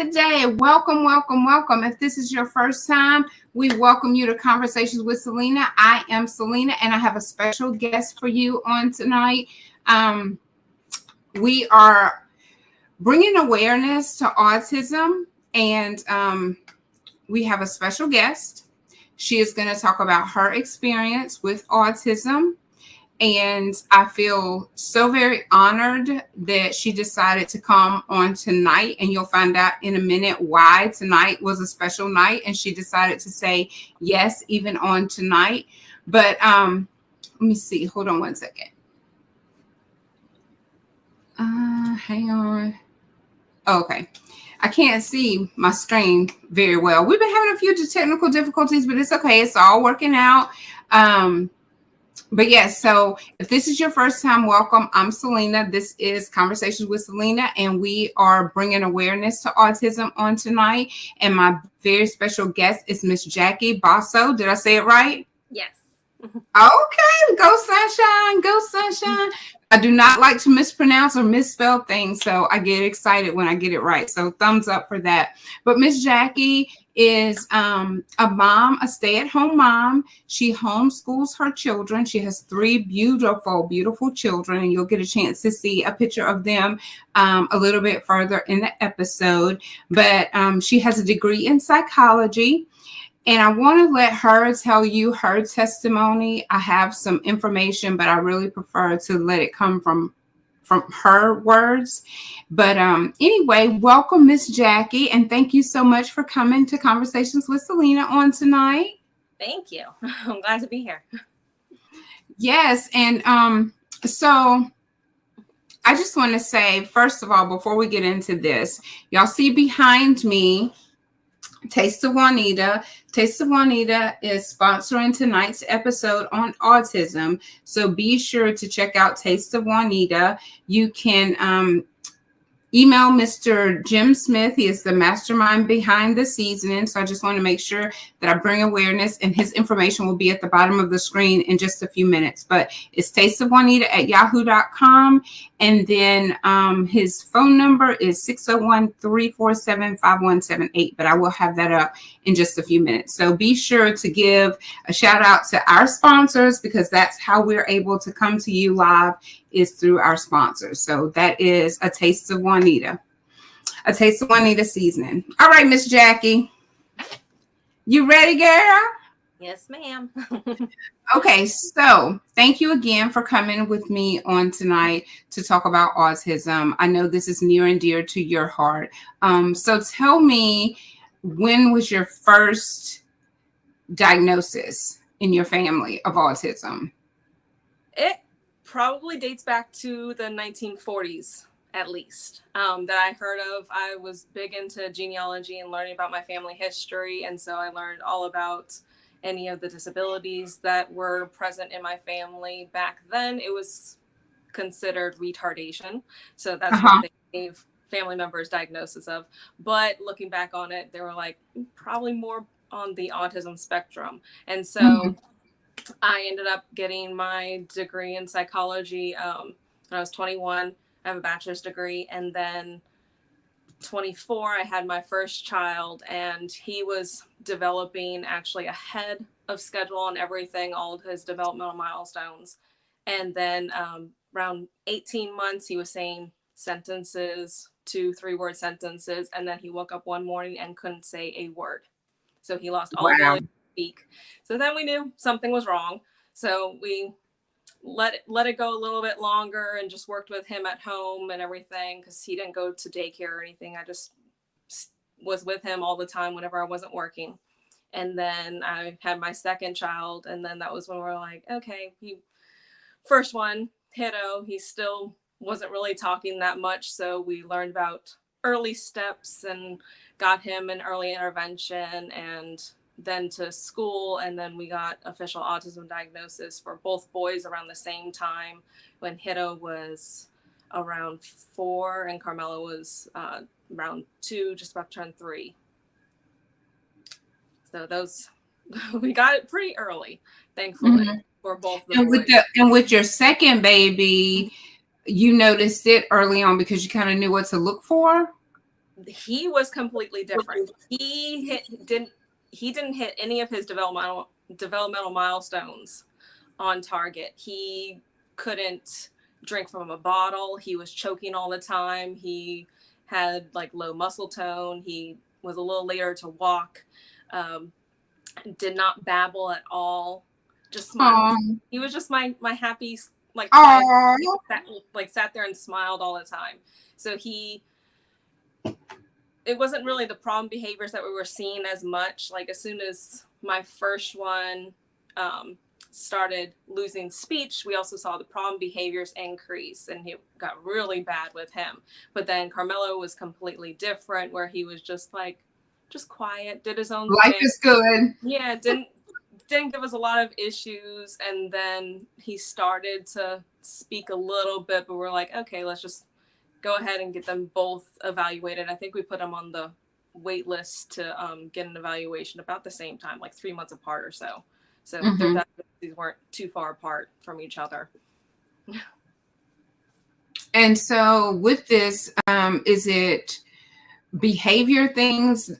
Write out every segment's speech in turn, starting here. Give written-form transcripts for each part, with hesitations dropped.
today. Welcome, welcome, welcome. If this is your first time, we welcome you to Conversations with Celena. I am Celena, and I have a special guest for you on tonight. We are bringing awareness to autism, and we have a special guest. She is going to talk about her experience with autism. And I feel so very honored that she decided to come on tonight. And you'll find out in a minute why tonight was a special night. And she decided to say yes, even on tonight. But let me see. Hold on one second. Hang on. Okay. I can't see my screen very well. We've been having a few technical difficulties, but it's okay. It's all working out. But yes, so if this is your first time, welcome. I'm Celena. This is Conversations with Celena, and we are bringing awareness to autism on tonight. And my very special guest is Miss Jackie Boasso. Did I say it right? Yes. Okay, go sunshine, go sunshine. I do not like to mispronounce or misspell things, so I get excited when I get it right. So thumbs up for that. But Miss Jackie is a mom, a stay-at-home mom. She homeschools her children. She has 3 beautiful, beautiful children, and you'll get a chance to see a picture of them a little bit further in the episode. But she has a degree in psychology. And I want to let her tell you her testimony. I have some information, but I really prefer to let it come from her words. But anyway, welcome, Miss Jackie. And thank you so much for coming to Conversations with Celena on tonight. Thank you. I'm glad to be here. Yes. And so I just want to say, first of all, before we get into this, y'all see behind me, Taste of Juanita. Taste of Juanita is sponsoring tonight's episode on autism. So be sure to check out Taste of Juanita. You can email Mr. Jim Smith. He is the mastermind behind the seasoning. So I just want to make sure that I bring awareness, and his information will be at the bottom of the screen in just a few minutes. But it's tasteofjuanita@yahoo.com. And then his phone number is 601-347-5178. But I will have that up in just a few minutes. So be sure to give a shout out to our sponsors, because that's how we're able to come to you live, is through our sponsors. So that is a Taste of Juanita, a Taste of Juanita seasoning. All right, Miss Jackie, you ready, girl? Yes, ma'am. Okay, so thank you again for coming with me on tonight to talk about autism. I know this is near and dear to your heart. So tell me, when was your first diagnosis in your family of autism? It probably dates back to the 1940s, at least, that I heard of. I was big into genealogy and learning about my family history. And so I learned all about any of the disabilities that were present in my family. Back then, it was considered retardation. So that's what they gave family members diagnosis of. But looking back on it, they were like probably more on the autism spectrum. And so I ended up getting my degree in psychology when I was 21. I have a bachelor's degree. And then 24, I had my first child, and he was developing actually ahead of schedule on everything, all of his developmental milestones. And then around 18 months, he was saying sentences, 2-3-word sentences. And then he woke up one morning and couldn't say a word. So he lost all ability to speak. So then we knew something was wrong. So we let it go a little bit longer and just worked with him at home and everything, because he didn't go to daycare or anything. I just was with him all the time whenever I wasn't working. And then I had my second child, and then that was when we were like, okay, first one, Hiddo, he still wasn't really talking that much. So we learned about early steps and got him an early intervention, and then to school. And then we got official autism diagnosis for both boys around the same time, when Hiddo was around 4 and Carmela was around 2, just about to turn 3. So those, we got it pretty early, thankfully, for both the boys. And with your second baby, you noticed it early on because you kind of knew what to look for? he was completely different. He didn't hit any of his developmental milestones on target. He couldn't drink from a bottle. He was choking all the time. He had like low muscle tone. He was a little later to walk. Did not babble at all. Just smiled. He was just my happy, like, sat there and smiled all the time. So it wasn't really the problem behaviors that we were seeing as much. Like, as soon as my first one started losing speech, we also saw the problem behaviors increase, and it got really bad with him. But then Carmelo was completely different, where he was just quiet, did his own thing. Life is good. Yeah, didn't give us a lot of issues. And then he started to speak a little bit, but we're like, okay, let's just go ahead and get them both evaluated. I think we put them on the wait list to get an evaluation about the same time, like 3 months apart or so. So their diagnoses weren't too far apart from each other. And so with this, is it behavior things,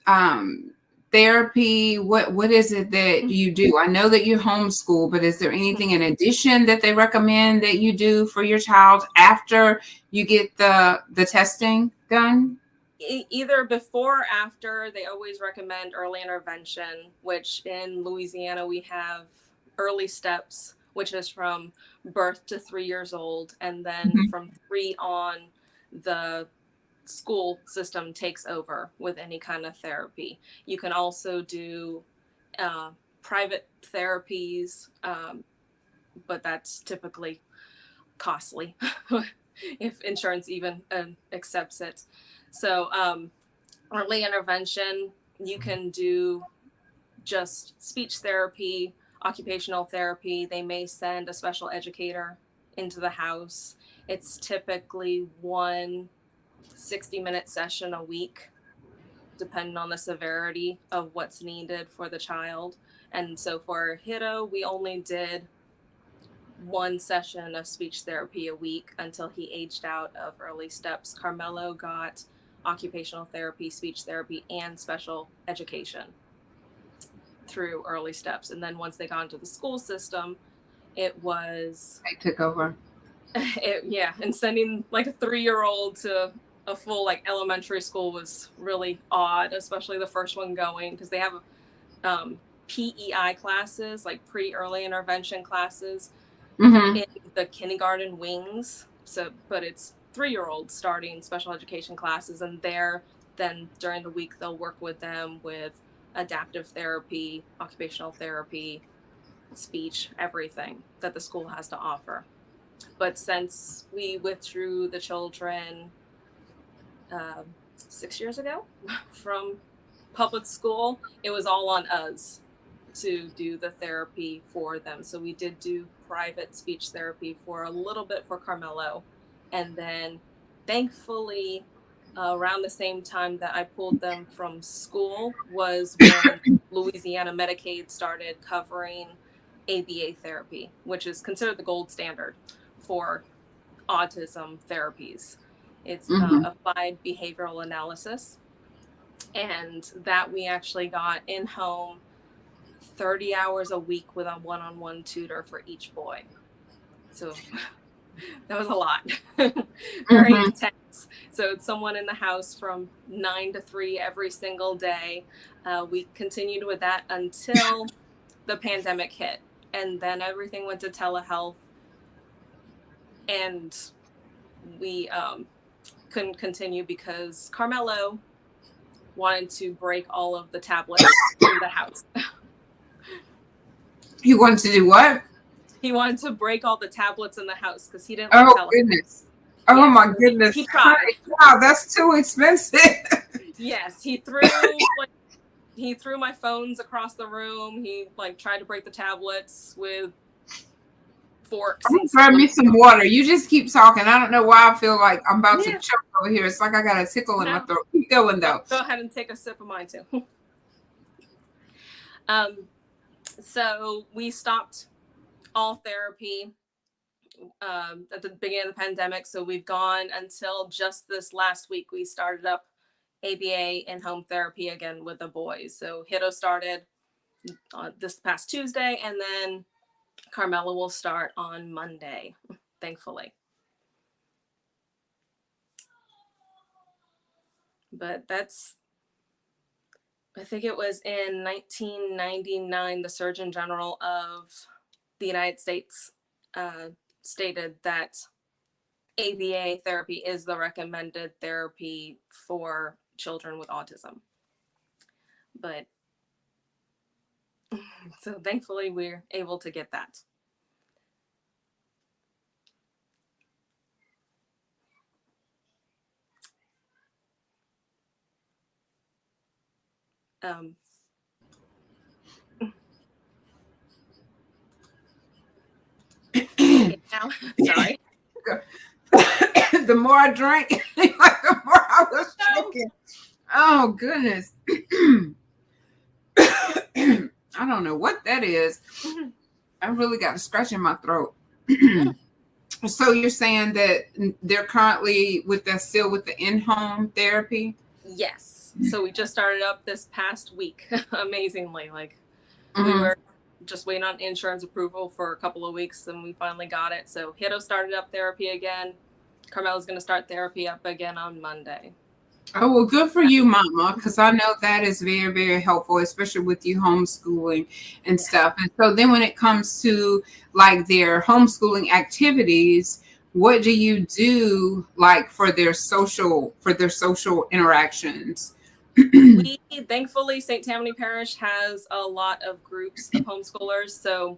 therapy? What is it that you do? I know that you homeschool, but is there anything in addition that they recommend that you do for your child after you get the testing done? Either before or after. They always recommend early intervention, which in Louisiana we have early steps, which is from birth to 3 years old. And then from 3 on, the school system takes over with any kind of therapy. You can also do private therapies, but that's typically costly if insurance even accepts it. So early intervention, you can do just speech therapy, occupational therapy. They may send a special educator into the house. It's typically 1 60-minute session a week, depending on the severity of what's needed for the child. And so for Hito, we only did 1 session of speech therapy a week until he aged out of early steps. Carmelo got occupational therapy, speech therapy, and special education through early steps. And then once they got into the school system, it was... I took over. And sending like a 3-year-old to a full like elementary school was really odd, especially the first one going, because they have PEI classes, like pre-early intervention classes, in the kindergarten wings. So, but it's 3-year-olds starting special education classes, and then during the week they'll work with them with adaptive therapy, occupational therapy, speech, everything that the school has to offer. But since we withdrew the children 6 years ago from public school, it was all on us to do the therapy for them. So we did do private speech therapy for a little bit for Carmelo. And then thankfully, around the same time that I pulled them from school was when Louisiana Medicaid started covering ABA therapy, which is considered the gold standard for autism therapies. It's applied behavioral analysis, and that we actually got in-home 30 hours a week with a one-on-one tutor for each boy. So that was a lot. Very intense. So it's someone in the house from 9 to 3 every single day. We continued with that until the pandemic hit, and then everything went to telehealth, and we couldn't continue because Carmelo wanted to break all of the tablets in the house. He wanted to do what? He wanted to break all the tablets in the house because he didn't like telehealth. Goodness. Oh my goodness. He tried. Wow, that's too expensive. Yes, he threw my phones across the room. He like tried to break the tablets with forks. Grab me some water. You just keep talking. I don't know why I feel like I'm about to choke over here. It's like I got a tickle in my throat. Keep going though. Go ahead and take a sip of mine too. So we stopped all therapy at the beginning of the pandemic. So we've gone until just this last week. We started up ABA and home therapy again with the boys. So Hito started this past Tuesday, and then Carmela will start on Monday, thankfully. But I think it was in 1999, the Surgeon General of the United States stated that ABA therapy is the recommended therapy for children with autism. But so thankfully we're able to get that. Now, sorry. The more I drank, the more I was choking. Oh goodness. I don't know what that is. I really got a scratch in my throat. So you're saying that they're currently still with the in-home therapy? Yes. So we just started up this past week, amazingly. Like we were just waiting on insurance approval for a couple of weeks, and we finally got it. So Hito started up therapy again. Carmela's going to start therapy up again on Monday. Oh, well, good for you, Mama, because I know that is very, very helpful, especially with you homeschooling and stuff. And so then when it comes to like their homeschooling activities, what do you do like for their social interactions? We thankfully, St. Tammany Parish has a lot of groups of homeschoolers. So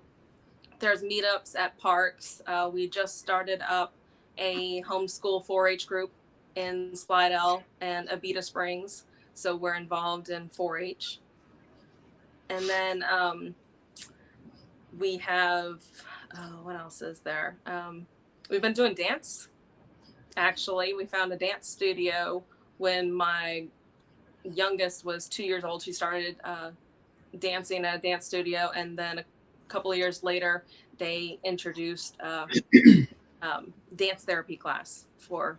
there's meetups at parks. We just started up a homeschool 4-H group in Slidell and Abita Springs. So we're involved in 4-H. And then we have, what else is there? We've been doing dance. Actually, we found a dance studio when my youngest was 2 years old. She started dancing at a dance studio, and then a couple of years later they introduced dance therapy class for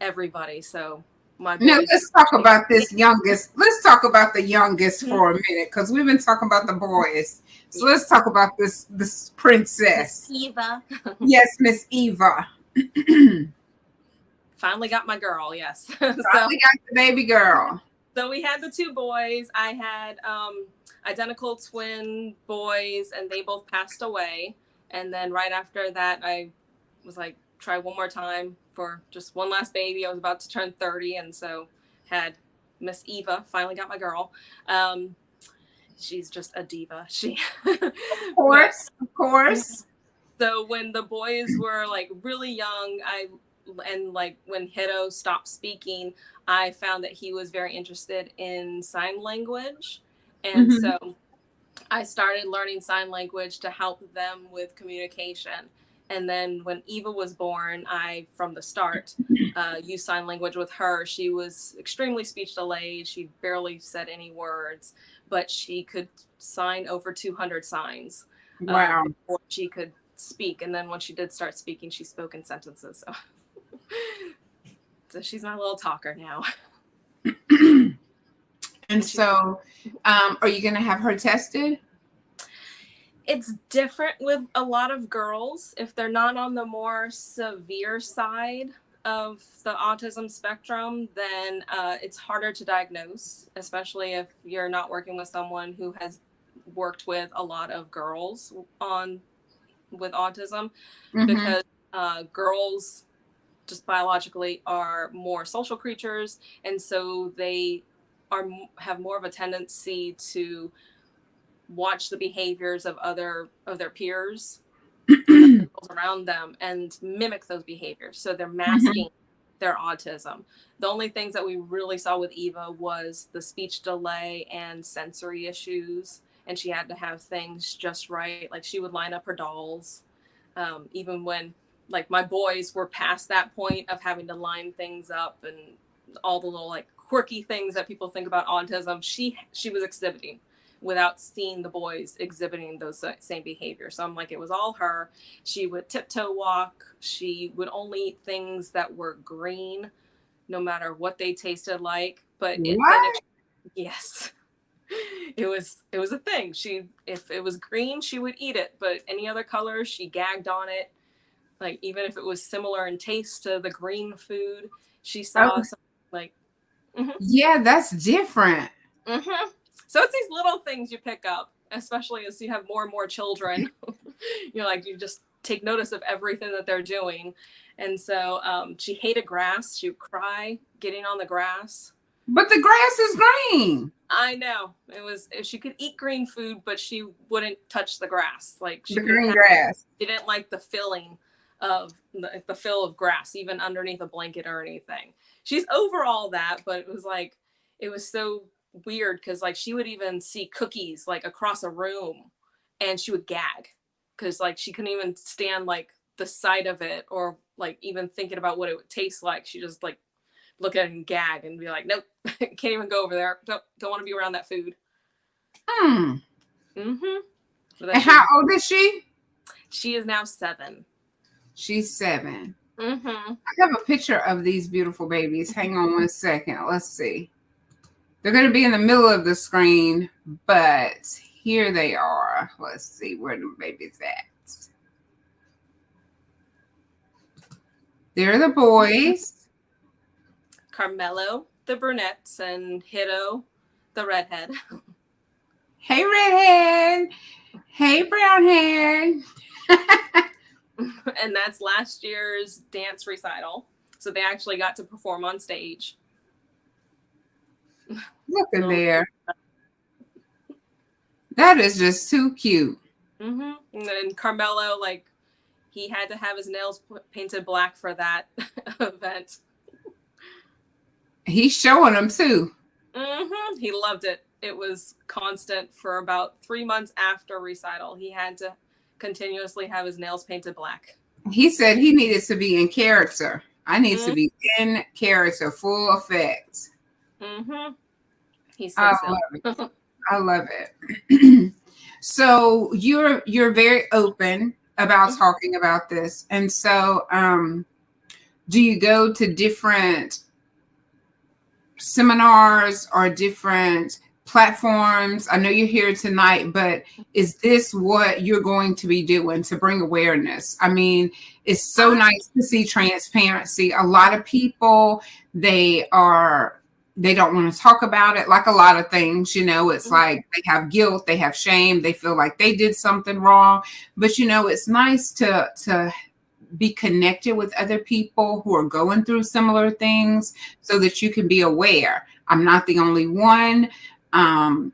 everybody. So my boys, now let's talk about this youngest. Let's talk about the youngest for a minute, because we've been talking about the boys. So let's talk about this princess, Miss Eva. Yes, Miss Eva. Finally got my girl. Yes. Finally got the baby girl. So we had the two boys. I had identical twin boys, and they both passed away. And then right after that, I was like, try one more time for just one last baby. I was about to turn 30, and so had Miss Eva. Finally got my girl. She's just a diva. Of course. So when the boys were like really young, when Hito stopped speaking, I found that he was very interested in sign language. And so I started learning sign language to help them with communication. And then when Eva was born, I, from the start, used sign language with her. She was extremely speech delayed. She barely said any words, but she could sign over 200 signs. Wow. Before she could speak. And then when she did start speaking, she spoke in sentences. So she's my little talker now. And so, are you going to have her tested? It's different with a lot of girls. If they're not on the more severe side of the autism spectrum, then it's harder to diagnose, especially if you're not working with someone who has worked with a lot of girls with autism, because girls just biologically are more social creatures, and so they have more of a tendency to watch the behaviors of their peers around them and mimic those behaviors. So they're masking their autism. The only things that we really saw with Eva was the speech delay and sensory issues, and she had to have things just right. Like she would line up her dolls, even when like my boys were past that point of having to line things up and all the little like quirky things that people think about autism. She was exhibiting without seeing the boys exhibiting those same behaviors. So I'm like, it was all her. She would tiptoe walk. She would only eat things that were green. no matter what they tasted like. But yes, it was a thing. If it was green, she would eat it, but any other color, she gagged on it. Like, even if it was similar in taste to the green food, she saw something like, yeah, that's different. So it's these little things you pick up, especially as you have more and more children. You're like, you just take notice of everything that they're doing. And so she hated grass. She would cry getting on the grass. But the grass is green. I know. She could eat green food, but she wouldn't touch the grass. Like, the green grass. She didn't like the filling of the fill of grass, even underneath a blanket or anything. She's over all that, but it was so weird because, like, she would even see cookies like across a room and she would gag because, like, she couldn't even stand like the sight of it or like even thinking about what it would taste like. She just like look at it and gag and be like, nope, can't even go over there. Don't want to be around that food. And how old is she? She is now 7. She's 7. I have a picture of these beautiful babies. Hang on one second. Let's see. They're going to be in the middle of the screen, but here they are. Let's see where the baby's at. They're the boys. Carmelo, the brunette, and Hito, the redhead. Hey, redhead. Hey, brown hair. And that's last year's dance recital. So they actually got to perform on stage. Look at there. That is just too cute. And then Carmelo, like, he had to have his nails painted black for that event. He's showing them too. He loved it. It was constant for about 3 months after recital. He had to continuously have his nails painted black. He said he needed to be in character. I need to be in character, full effect. He's so silly. I love it. So you're very open about talking about this. And so do you go to different seminars or different platforms? I know you're here tonight, but is this what you're going to be doing to bring awareness? I mean, it's so nice to see transparency. A lot of people, they don't want to talk about it, like a lot of things, you know. It's like they have guilt, they have shame, they feel like they did something wrong. But, you know, it's nice to be connected with other people who are going through similar things so that you can be aware. I'm not the only one.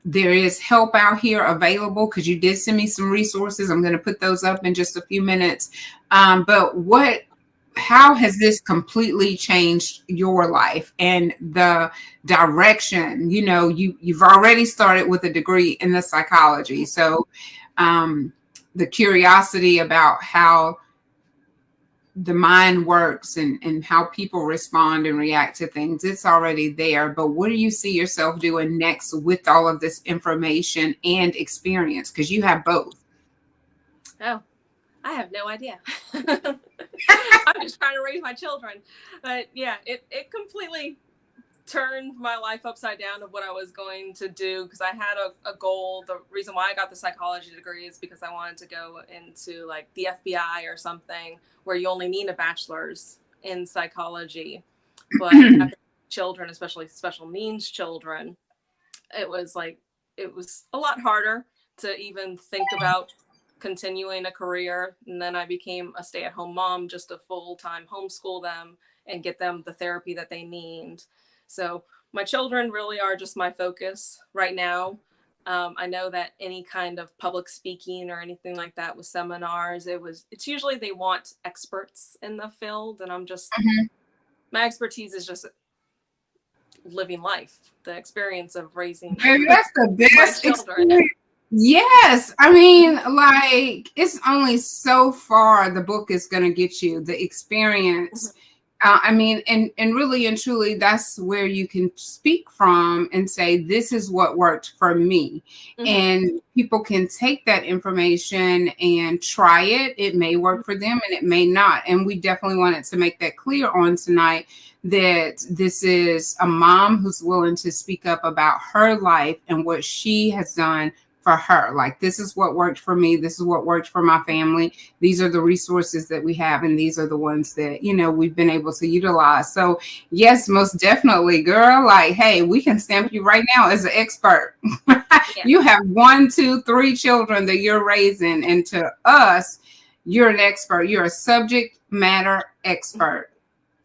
There is help out here available because you did send me some resources. I'm going to put those up in just a few minutes. But how has this completely changed your life and the direction? You know, you've already started with a degree in the psychology. So the curiosity about how the mind works and how people respond and react to things, it's already there. But what do you see yourself doing next with all of this information and experience? Because you have both. Oh, I have no idea. I'm just trying to raise my children. But yeah, it completely turned my life upside down of what I was going to do, because I had a goal. The reason why I got the psychology degree is because I wanted to go into like the FBI or something where you only need a bachelor's in psychology. But children, especially special needs children, it was a lot harder to even think about continuing a career. And then I became a stay-at-home mom just to full-time homeschool them and get them the therapy that they need. So my children really are just my focus right now. I know that any kind of public speaking or anything like that with seminars, it's usually they want experts in the field. And I'm just, my expertise is just living life, the experience of raising. Maybe that's the best experience. Yes. I mean, like, it's only so far the book is going to get you. The experience I mean, and really and truly, that's where you can speak from and say, this is what worked for me. Mm-hmm. And people can take that information and try it. It may work for them and it may not. And we definitely wanted to make that clear on tonight that this is a mom who's willing to speak up about her life and what she has done for her. Like, this is what worked for me. This is what worked for my family. These are the resources that we have, and these are the ones that, you know, we've been able to utilize. So yes, most definitely, girl. Like, hey, we can stamp you right now as an expert. Yeah. You have 1, 2, 3 children that you're raising, and to us, you're an expert. You're a subject matter expert.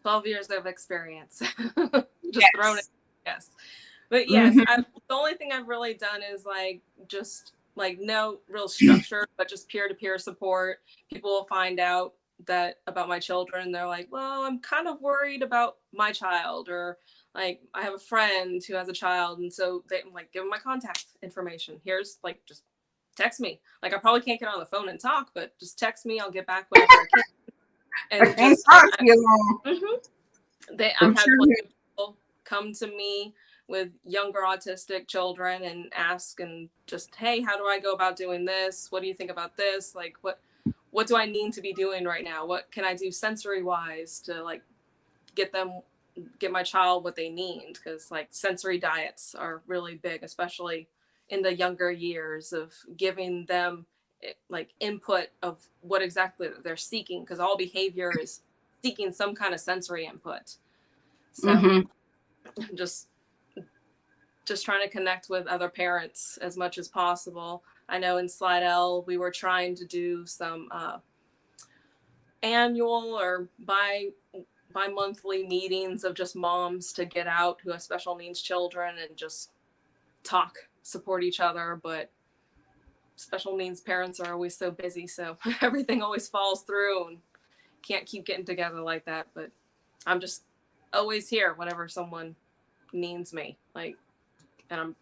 12 years of experience. Just Yes. thrown it. Yes. But yes, Mhm. the only thing I've really done is like just like no real structure, but just peer-to-peer support. People will find out that about my children. They're like, well, I'm kind of worried about my child, or like I have a friend who has a child, and so I'm like, give them my contact information. Here's like just text me. Like I probably can't get on the phone and talk, but just text me. I'll get back whenever I can. I And can't just talk to you long. I've I'm had sure. plenty of people come to me with younger autistic children and ask and just, hey, how do I go about doing this? What do you think about this? Like what do I need to be doing right now? What can I do sensory wise to like get my child what they need? Because like sensory diets are really big, especially in the younger years, of giving them like input of what exactly they're seeking, because all behavior is seeking some kind of sensory input. So Mm-hmm. just trying to connect with other parents as much as possible. I know in Slidell we were trying to do some annual or bi-monthly meetings of just moms to get out who have special needs children and just talk, support each other. But special needs parents are always so busy, so everything always falls through and can't keep getting together like that. But I'm just always here whenever someone needs me. Like, and I'm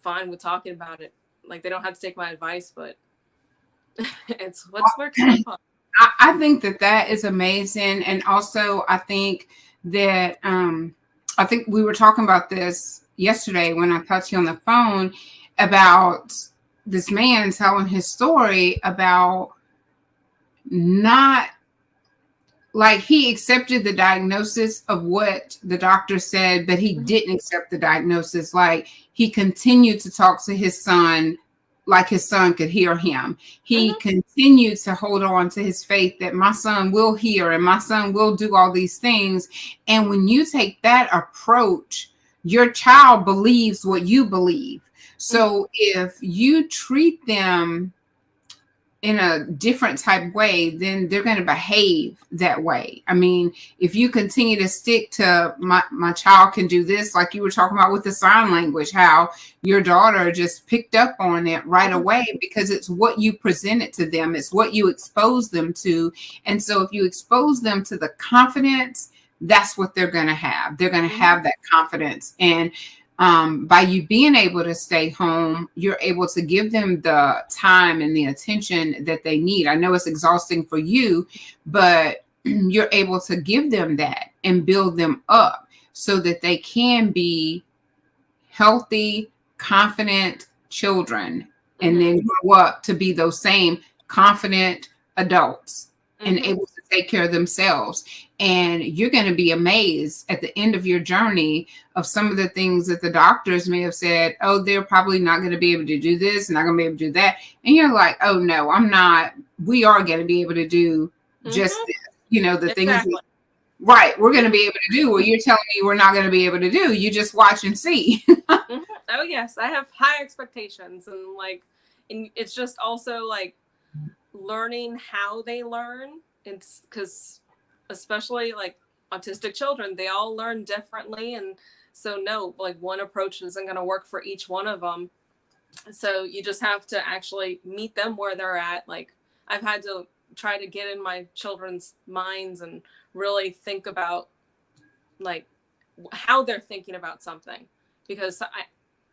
fine with talking about it. Like, they don't have to take my advice, but it's what's worked so far. I think that that is amazing. And also, I think that I think we were talking about this yesterday when I talked to you on the phone about this man telling his story about not, like, he accepted the diagnosis of what the doctor said, but he didn't accept the diagnosis. Like, he continued to talk to his son like his son could hear him. He continued to hold on to his faith that my son will hear and my son will do all these things. And when you take that approach, your child believes what you believe. So if you treat them in a different type way, then they're going to behave that way. I mean, if you continue to stick to my child can do this, like you were talking about with the sign language, how your daughter just picked up on it right away because it's what you presented to them, it's what you expose them to. And so if you expose them to the confidence, that's what they're going to have. They're going to have that confidence. And by you being able to stay home, you're able to give them the time and the attention that they need. I know it's exhausting for you, but you're able to give them that and build them up so that they can be healthy, confident children, and then grow up to be those same confident adults and able to take care of themselves. And you're going to be amazed at the end of your journey of some of the things that the doctors may have said, oh, they're probably not going to be able to do this, not going to be able to do that. And you're like, oh, no, I'm not. We are going to be able to do just this, you know, the things that, right, we're going to be able to do what you're telling me we're not going to be able to do. You just watch and see. Oh, yes. I have high expectations. And like, and it's just also like learning how they learn. It's because especially like autistic children, they all learn differently. And so no, like one approach isn't going to work for each one of them. So you just have to actually meet them where they're at. Like I've had to try to get in my children's minds and really think about like how they're thinking about something, because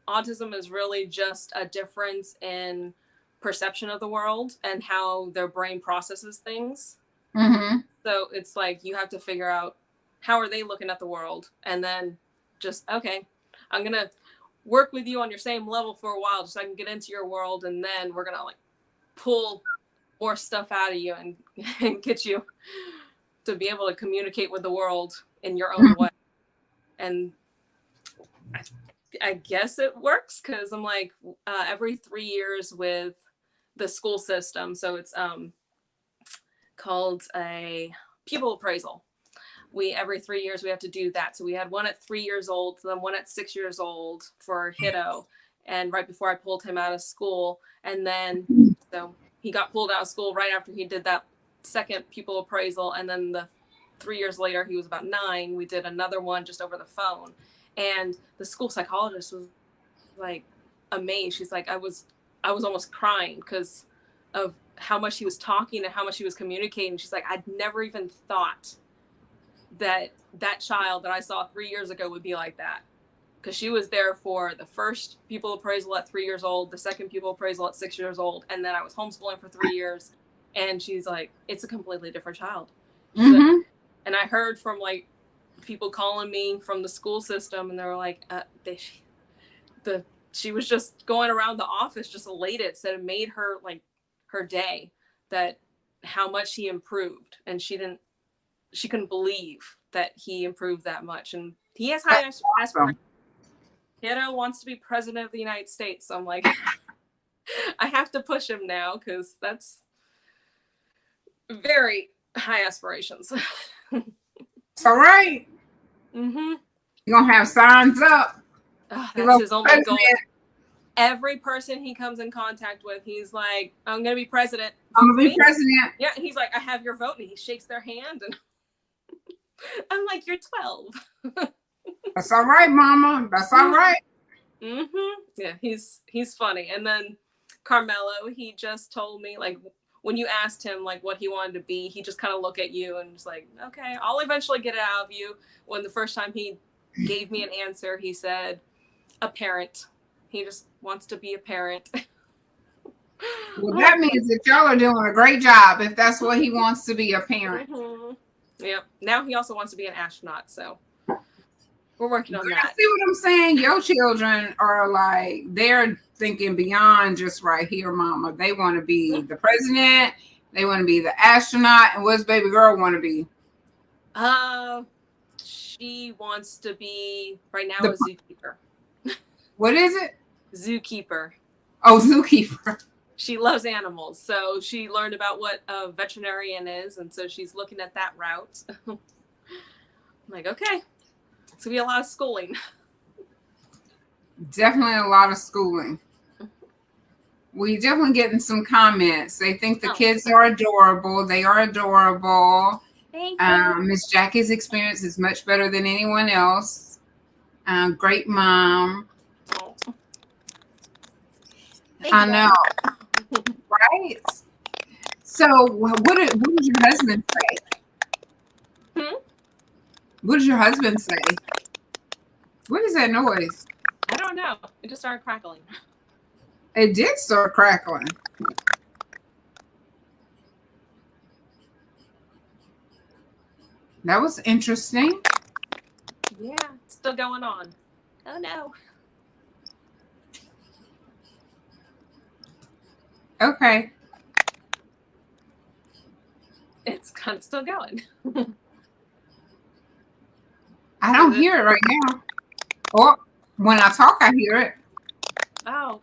autism is really just a difference in perception of the world and how their brain processes things. So it's like you have to figure out how are they looking at the world? And then just, okay, I'm going to work with you on your same level for a while just so I can get into your world. And then we're going to like pull more stuff out of you and get you to be able to communicate with the world in your own way. And I guess it works because I'm like every 3 years with the school system. So it's called a pupil appraisal. Every 3 years we have to do that. So we had one at 3 years old, then one at 6 years old for Hiddo. And right before I pulled him out of school, and then so he got pulled out of school right after he did that second pupil appraisal. And then 3 years later, he was about 9. We did another one just over the phone. And the school psychologist was like amazed. She's like, I was almost crying because of how much he was talking and how much he was communicating. She's like, I'd never even thought that child that I saw 3 years ago would be like that. Because she was there for the first pupil appraisal at 3 years old, the second pupil appraisal at 6 years old, and then I was homeschooling for 3 years. And she's like, it's a completely different child. Mm-hmm. And I heard from like people calling me from the school system, and they were like, she was just going around the office just elated, said it made her like her day, that how much he improved, and she couldn't believe that he improved that much. And he has high aspirations. Hiddo wants to be president of the United States. So I'm like, I have to push him now because that's very high aspirations. It's all right. Mm-hmm. You're gonna have signs up. Oh, that's his only goal. Every person he comes in contact with, he's like, I'm gonna be president. I'm gonna be president. Yeah, he's like, I have your vote, and he shakes their hand, and I'm like, you're 12. That's all right, Mama. That's all right. Mm-hmm. Yeah, he's funny. And then Carmelo, he just told me, like, when you asked him like what he wanted to be, he just kind of looked at you and was like, okay, I'll eventually get it out of you. When the first time he gave me an answer, he said a parent. He just wants to be a parent. Well, that means that y'all are doing a great job if that's what he wants to be, a parent. Mm-hmm. Yep. Now he also wants to be an astronaut, so we're working on that. See what I'm saying? Your children are like, they're thinking beyond just right here, Mama. They want to be the president. They want to be the astronaut. And what's baby girl want to be? She wants to be right now a zookeeper. What is it? Zookeeper. Oh, zookeeper. She loves animals, so she learned about what a veterinarian is, and so she's looking at that route. I'm like, okay, it's gonna be a lot of schooling. Definitely a lot of schooling. We definitely getting some comments. They think the kids are adorable. They are adorable. Thank you. Miss Jackie's experience is much better than anyone else. Great mom. I know. Right? So what did your husband say? What did your husband say? What is that noise? I don't know. It just started crackling. It did start crackling. That was interesting. Yeah, it's still going on. Oh no. Okay. It's kind of still going. I don't hear it right now. Or when I talk, I hear it. Oh.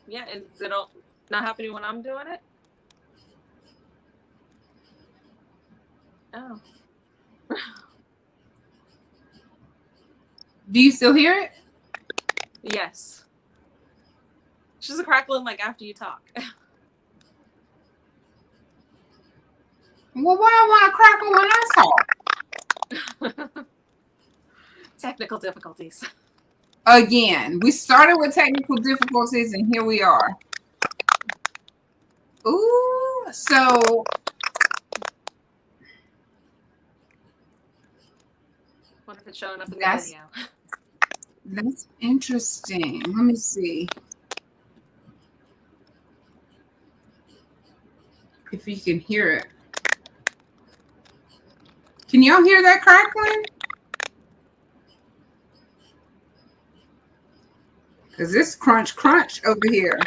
Yeah, is it not happening when I'm doing it? Oh. Do you still hear it? Yes. It's just a crackling like after you talk. Well, why I want to crackle when I talk? Technical difficulties. Again, we started with technical difficulties and here we are. Ooh, so What if it's showing up in the video? That's interesting. Let me see if you can hear it. Can y'all hear that crackling? Because this crunch over here.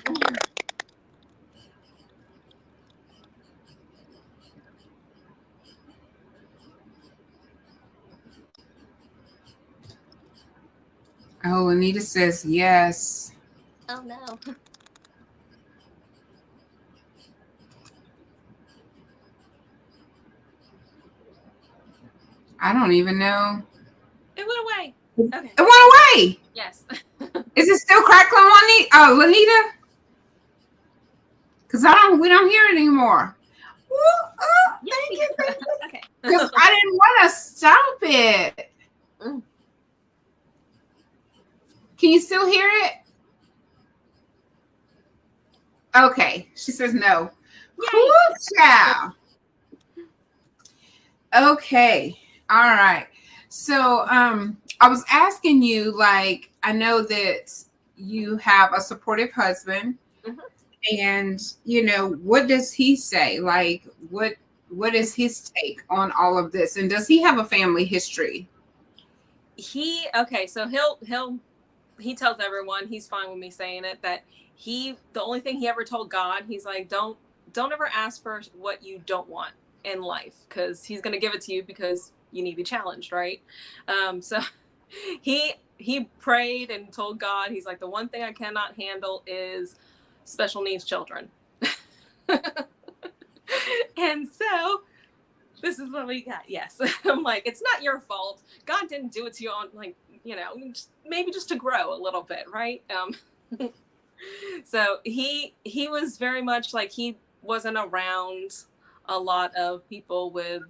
Oh, Anita says yes. Oh no. I don't even know. It went away. Okay. It went away. Yes. Is it still crackling on Lanita? Because we don't hear it anymore. Thank you. Okay. Because I didn't want to stop it. Can you still hear it? Okay. She says no. Cool, child. Okay. All right. So I was asking you, like, I know that you have a supportive husband. And, you know, what does he say? Like, what is his take on all of this? And does he have a family history? So he tells everyone, he's fine with me saying it, that the only thing he ever told God, he's like, don't ever ask for what you don't want in life, because he's going to give it to you because you need to be challenged, right? So he prayed and told God, he's like, the one thing I cannot handle is special needs children. And so this is what we got. Yes. I'm like, it's not your fault. God didn't do it to you on, like, you know, maybe just to grow a little bit, right? So he was very much like, he wasn't around a lot of people with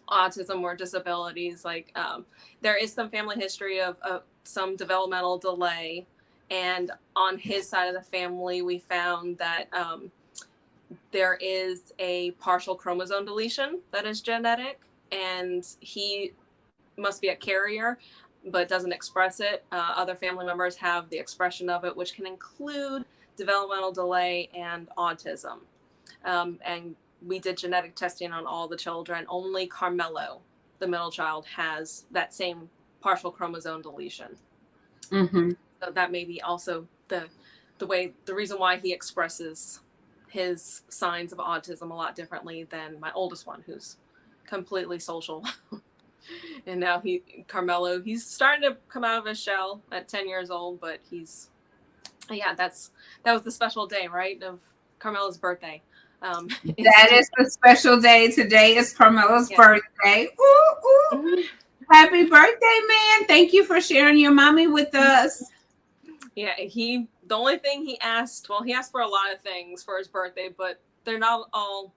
autism or disabilities. Like, there is some family history of some developmental delay, and on his side of the family, we found that there is a partial chromosome deletion that is genetic, and he must be a carrier but doesn't express it. Other family members have the expression of it, which can include developmental delay and autism. And we did genetic testing on all the children. Only Carmelo, the middle child, has that same partial chromosome deletion. So that may be also the reason why he expresses his signs of autism a lot differently than my oldest one, who's completely social. And now Carmelo, he's starting to come out of his shell at 10 years old, but that was the special day, right, of Carmelo's birthday. That is the special day. Today is Carmelo's birthday. Ooh, ooh. Happy birthday, man. Thank you for sharing your mommy with us. Yeah, the only thing he asked for a lot of things for his birthday, but they're not all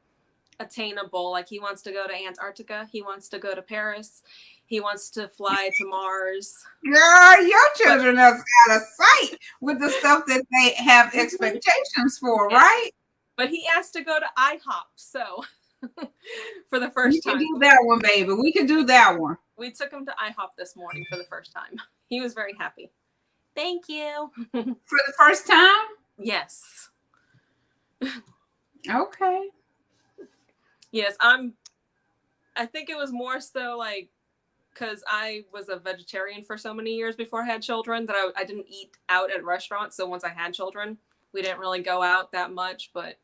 attainable. Like, he wants to go to Antarctica, he wants to go to Paris, he wants to fly to Mars. Girl, your children are out of sight with the stuff that they have expectations for, right? But he asked to go to IHOP, so for the first time. We can do that one, baby. We can do that one. We took him to IHOP this morning for the first time. He was very happy. Thank you. For the first time? Yes. Okay. Yes, I think it was more so like, because I was a vegetarian for so many years before I had children, that I didn't eat out at restaurants. So once I had children, we didn't really go out that much, but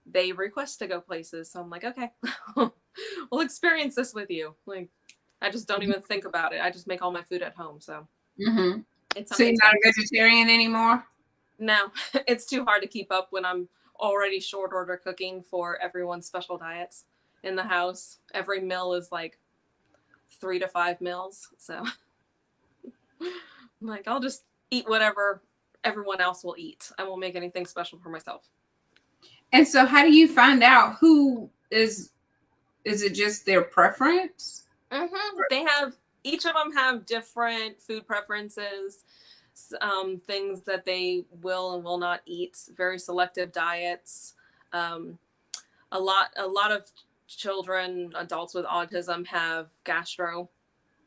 they request to go places. So I'm like, okay, we'll experience this with you. Like, I just don't even think about it. I just make all my food at home. So So you're not a vegetarian anymore? No, it's too hard to keep up when I'm already short order cooking for everyone's special diets in the house. Every meal is like 3 to 5 meals. So I'm like, I'll just eat whatever everyone else will eat. I won't make anything special for myself. And so how do you find out who is it just their preference? Each of them have different food preferences, things that they will and will not eat, very selective diets. A lot of children, adults with autism, have gastro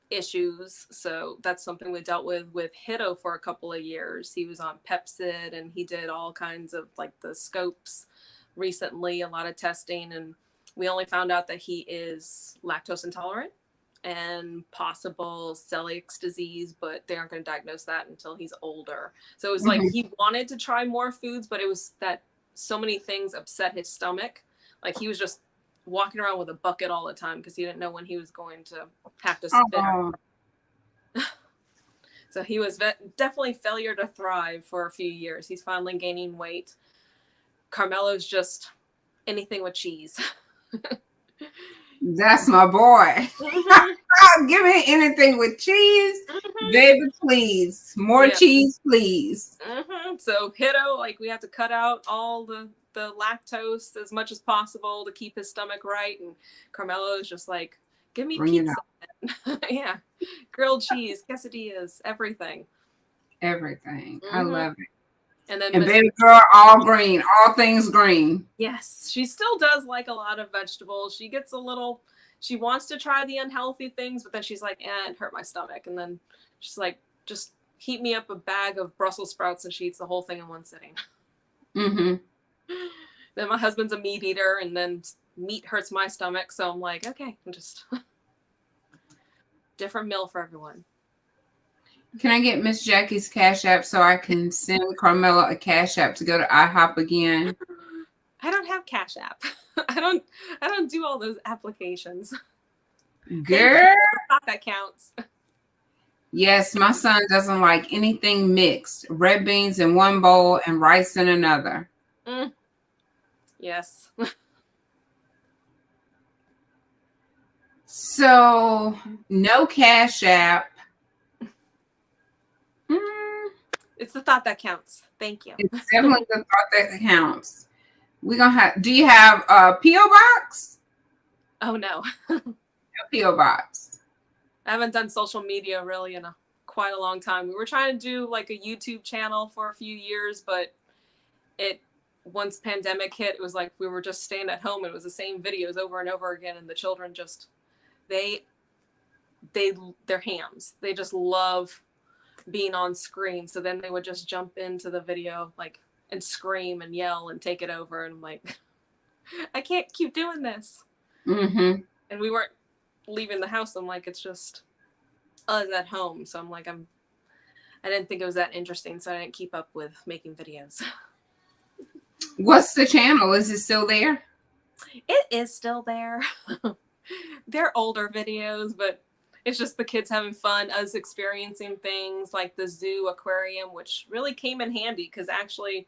issues. So that's something we dealt with Hiddo for a couple of years. He was on Pepcid and he did all kinds of, like, the scopes recently, a lot of testing, and We only found out that he is lactose intolerant and possible celiac disease, but they aren't going to diagnose that until he's older. So it was like he wanted to try more foods, but it was that so many things upset his stomach. Like he was just walking around with a bucket all the time because he didn't know when he was going to have to spit. So he was definitely failure to thrive for a few years. He's finally gaining weight. Carmelo's just anything with cheese. That's my boy. Give me anything with cheese, baby, please. More cheese, please. So Hiddo, like we have to cut out all the lactose as much as possible to keep his stomach right. And Carmelo is just like, give me pizza. Yeah. Grilled cheese, quesadillas, everything. Everything. I love it. And then baby girl, all green, all things green. Yes, she still does like a lot of vegetables. She gets a little, she wants to try the unhealthy things, but then she's like, it hurt my stomach. And then she's like, just heat me up a bag of Brussels sprouts, and she eats the whole thing in one sitting. Then my husband's a meat eater, and then meat hurts my stomach. So I'm like, okay, I'm just different meal for everyone. Can I get Miss Jackie's Cash App so I can send Carmela a Cash App to go to IHOP again? I don't have Cash App. I don't do all those applications. Girl, that counts. Yes, my son doesn't like anything mixed. Red beans in one bowl and rice in another. Yes. So no Cash App. It's the thought that counts. Thank you. It's definitely the thought that counts. We're gonna have. Do you have a PO box? Oh no. A PO box. I haven't done social media really in quite a long time. We were trying to do like a YouTube channel for a few years, but once pandemic hit, it was like we were just staying at home. It was the same videos over and over again, and the children just they're hams. They just love being on screen. So then they would just jump into the video like and scream and yell and take it over. And I'm like, I can't keep doing this. And we weren't leaving the house. I'm like, it's just us at home. So I'm like, I didn't think it was that interesting. So I didn't keep up with making videos. What's the channel? Is it still there? It is still there. They're older videos, but it's just the kids having fun, us experiencing things like the zoo aquarium, which really came in handy because actually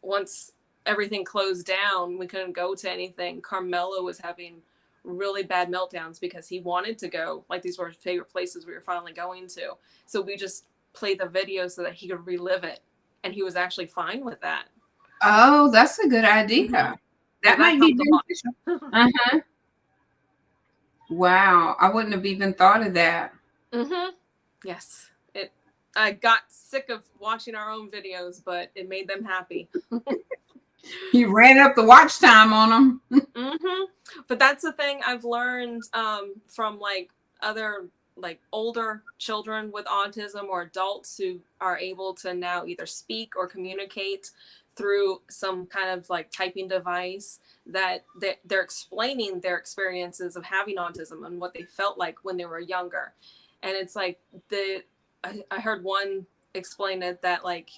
once everything closed down, we couldn't go to anything. Carmelo was having really bad meltdowns because he wanted to go. Like these were his favorite places we were finally going to. So we just played the video so that he could relive it. And he was actually fine with that. Oh, that's a good idea. That might be beneficial. Wow, I wouldn't have even thought of that. Yes, I got sick of watching our own videos, but it made them happy. You ran up the watch time on them. But that's the thing I've learned from like other like older children with autism or adults who are able to now either speak or communicate through some kind of like typing device, that they're explaining their experiences of having autism and what they felt like when they were younger. And it's like I heard one explain it that like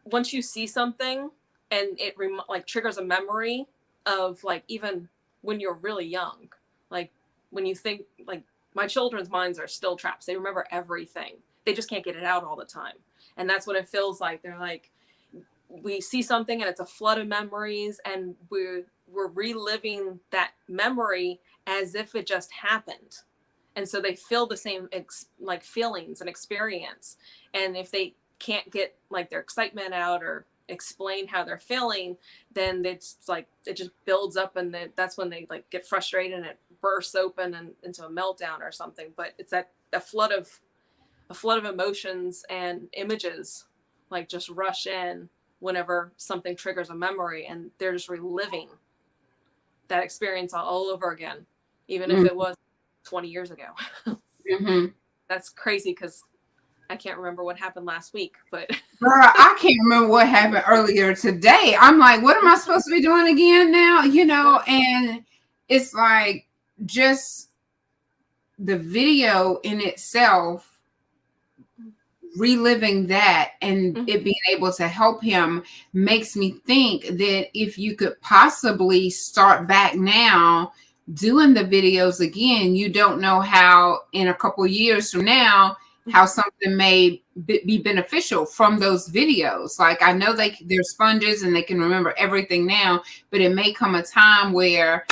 once you see something and it like triggers a memory of like even when you're really young, like when you think like my children's minds are still traps. They remember everything. They just can't get it out all the time. And that's what it feels like. They're like, we see something and it's a flood of memories and we're reliving that memory as if it just happened. And so they feel the same like feelings and experience. And if they can't get like their excitement out or explain how they're feeling, then it's like it just builds up, and that's when they like get frustrated and it bursts open and into a meltdown or something. But it's that a flood of emotions and images like just rush in whenever something triggers a memory, and they're just reliving that experience all over again, even if it was 20 years ago. That's crazy because I can't remember what happened last week, but Girl, I can't remember what happened earlier today. I'm like, what am I supposed to be doing again now? And it's like just the video in itself, reliving that and it being able to help him makes me think that if you could possibly start back now doing the videos again, you don't know how in a couple years from now how something may be beneficial from those videos. Like I know they're sponges and they can remember everything now, but it may come a time where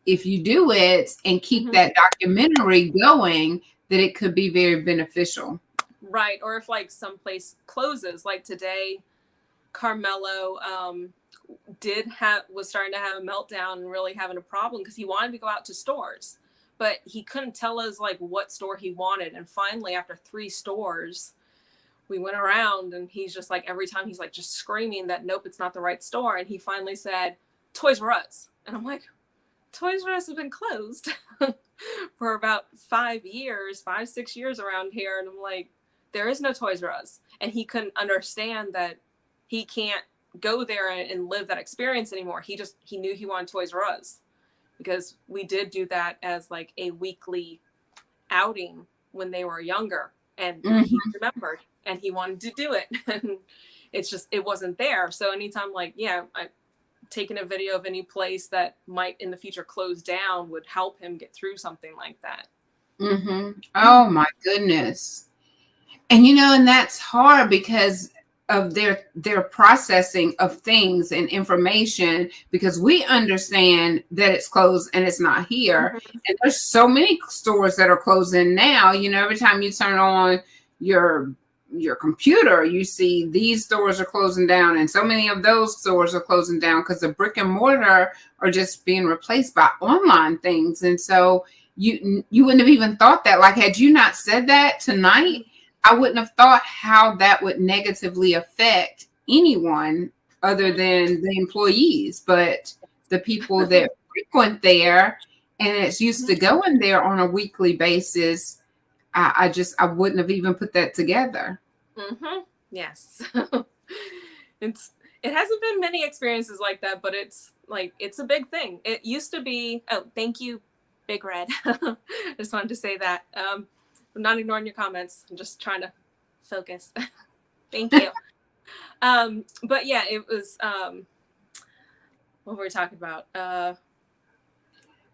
if you do it and keep that documentary going, that it could be very beneficial. Right. Or if like some place closes, like today, Carmelo was starting to have a meltdown and really having a problem because he wanted to go out to stores, but he couldn't tell us like what store he wanted. And finally, after 3 stores, we went around and he's just like, every time he's like just screaming that, nope, it's not the right store. And he finally said, Toys R Us. And I'm like, Toys R Us has been closed for about 5, 6 years around here. And I'm like, there is no Toys R Us. And he couldn't understand that he can't go there and live that experience anymore. He knew he wanted Toys R Us because we did do that as like a weekly outing when they were younger, and he remembered and he wanted to do it. And it wasn't there. So anytime like, I taking a video of any place that might in the future close down would help him get through something like that. Oh my goodness. And and that's hard because of their processing of things and information, because we understand that it's closed and it's not here. And there's so many stores that are closing now. Every time you turn on your computer, you see these stores are closing down, and so many of those stores are closing down because the brick and mortar are just being replaced by online things. And so you wouldn't have even thought that. Like, had you not said that tonight, I wouldn't have thought how that would negatively affect anyone other than the employees, but the people that frequent there and it's used to going there on a weekly basis. I wouldn't have even put that together. Yes. It hasn't been many experiences like that, but it's a big thing. It used to be, oh, thank you, Big Red. I just wanted to say that. I'm not ignoring your comments. I'm just trying to focus. Thank you. But yeah, it was, what were we talking about?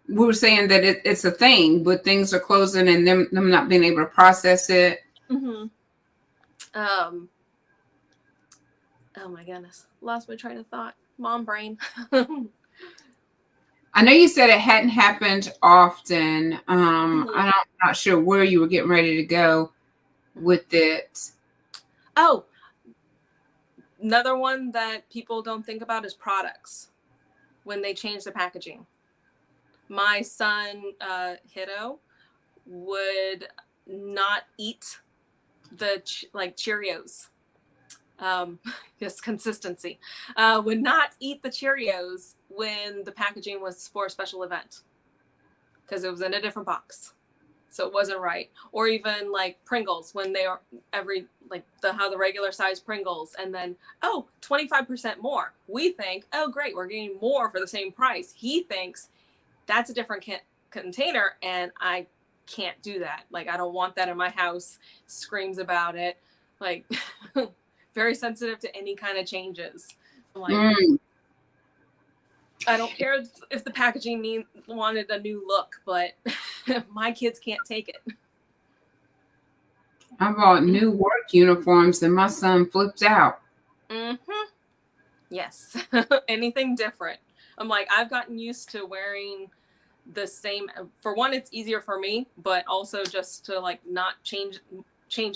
We were saying that it's a thing, but things are closing and them not being able to process it. Oh my goodness. Lost my train of thought. Mom brain. I know you said it hadn't happened often. I'm not sure where you were getting ready to go with it. Oh, another one that people don't think about is products when they change the packaging. My son, Hiddo, would not eat the Cheerios. Just consistency. Would not eat the Cheerios when the packaging was for a special event because it was in a different box, so it wasn't right. Or even like Pringles, when they are how the regular size Pringles, and then 25% more. We think, oh great, we're getting more for the same price. He thinks that's a different container, and I can't do that. Like, I don't want that in my house. Screams about it. Like, very sensitive to any kind of changes. I'm like, I don't care if the packaging wanted a new look, but my kids can't take it. I bought new work uniforms and my son flipped out. Yes. Anything different. I'm like, I've gotten used to wearing the same. For one, it's easier for me, but also just to like not change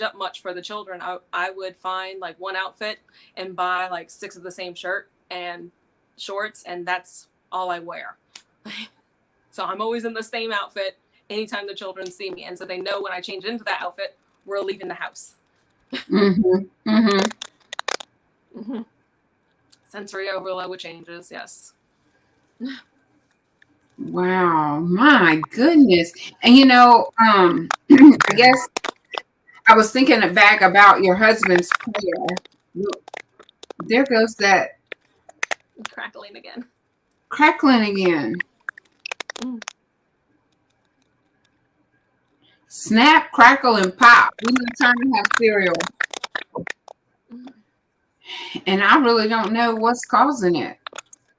up much for the children. I would find like one outfit and buy like 6 of the same shirt and shorts, and that's all I wear. So I'm always in the same outfit anytime the children see me, and so they know when I change into that outfit, we're leaving the house. Sensory overload with changes. Yes. Wow, my goodness. And I guess I was thinking back about your husband's prayer. There goes that Crackling again. crackling again. Snap, crackle, and pop. We need time to have cereal. And I really don't know what's causing it.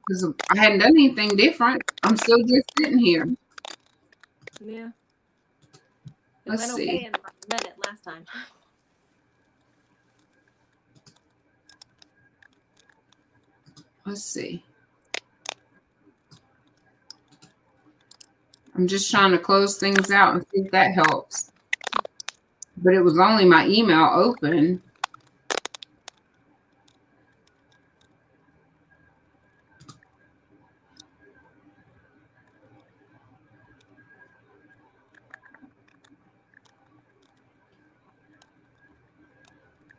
Because I hadn't done anything different. I'm still just sitting here. Yeah. It Let's went see. okay in a minute last time. Let's see. I'm just trying to close things out and see if that helps. But it was only my email open.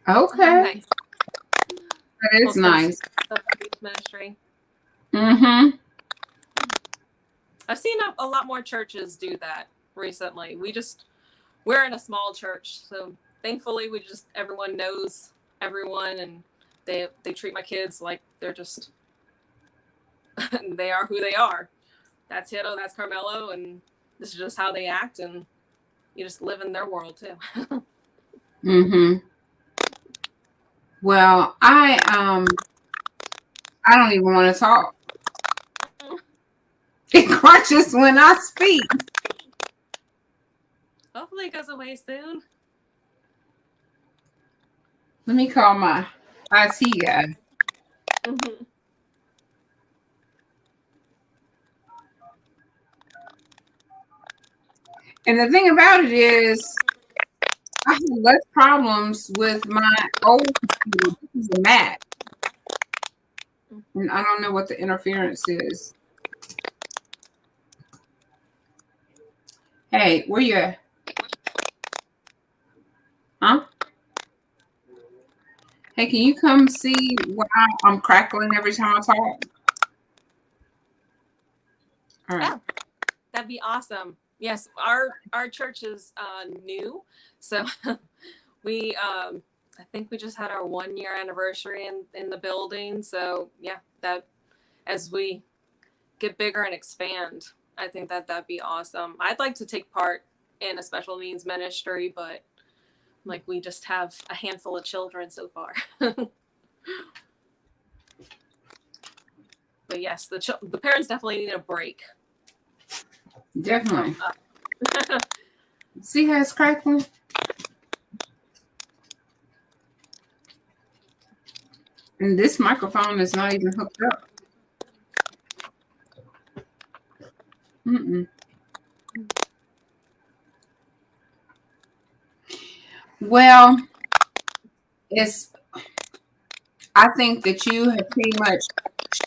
Okay. Nice. That is nice. Ministry. Mm-hmm. I've seen a lot more churches do that recently. We're in a small church, so thankfully everyone knows everyone, and they treat my kids like they're just they are who they are. That's Hito, that's Carmelo, and this is just how they act, and you just live in their world too. Mm-hmm. Well, I don't even want to talk. It crunches when I speak. Hopefully it goes away soon. Let me call my IT guy. Mm-hmm. And the thing about it is, I have less problems with my old computer. This is a Mac. And I don't know what the interference is. Hey, where you at? Huh? Hey, can you come see why I'm crackling every time I talk? All right. Oh, that'd be awesome. Yes, our church is new, so we I think we just had our 1-year anniversary in the building. So yeah, that as we get bigger and expand, I think that'd be awesome. I'd like to take part in a special needs ministry, but like we just have a handful of children so far. But yes, the parents definitely need a break. Definitely. See how it's crackling? And this microphone is not even hooked up. Mm-mm. Well, I think that you have pretty much